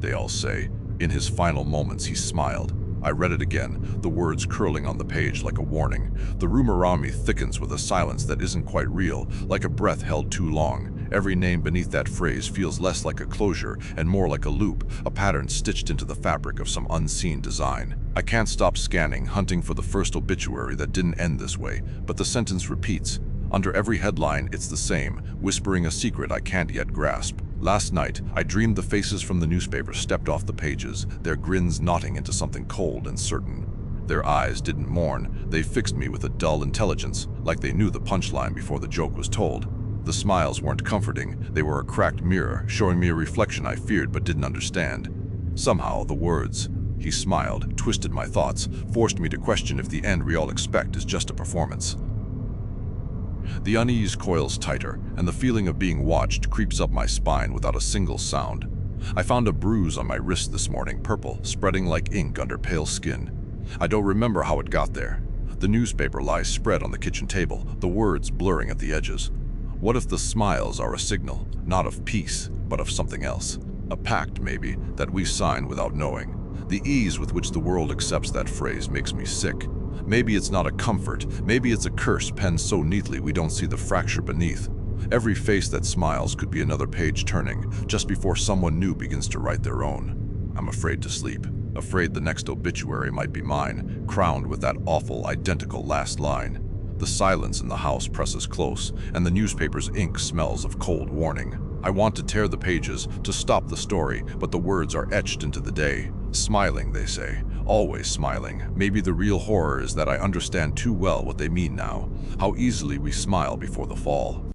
they all say. In his final moments, he smiled. I read it again, the words curling on the page like a warning. The room around me thickens with a silence that isn't quite real, like a breath held too long. Every name beneath that phrase feels less like a closure and more like a loop, a pattern stitched into the fabric of some unseen design. I can't stop scanning, hunting for the first obituary that didn't end this way, but the sentence repeats. Under every headline, it's the same, whispering a secret I can't yet grasp. Last night, I dreamed the faces from the newspaper stepped off the pages, their grins knotting into something cold and certain. Their eyes didn't mourn, they fixed me with a dull intelligence, like they knew the punchline before the joke was told. The smiles weren't comforting, they were a cracked mirror, showing me a reflection I feared but didn't understand. Somehow, the words, "He smiled," twisted my thoughts, forced me to question if the end we all expect is just a performance. The unease coils tighter, and the feeling of being watched creeps up my spine without a single sound. I found a bruise on my wrist this morning, purple, spreading like ink under pale skin. I don't remember how it got there. The newspaper lies spread on the kitchen table, the words blurring at the edges. What if the smiles are a signal, not of peace, but of something else? A pact, maybe, that we sign without knowing. The ease with which the world accepts that phrase makes me sick. Maybe it's not a comfort, maybe it's a curse penned so neatly we don't see the fracture beneath. Every face that smiles could be another page turning, just before someone new begins to write their own. I'm afraid to sleep, afraid the next obituary might be mine, crowned with that awful, identical last line. The silence in the house presses close, and the newspaper's ink smells of cold warning. I want to tear the pages, to stop the story, but the words are etched into the day. Smiling, they say. Always smiling. Maybe the real horror is that I understand too well what they mean now. How easily we smile before the fall.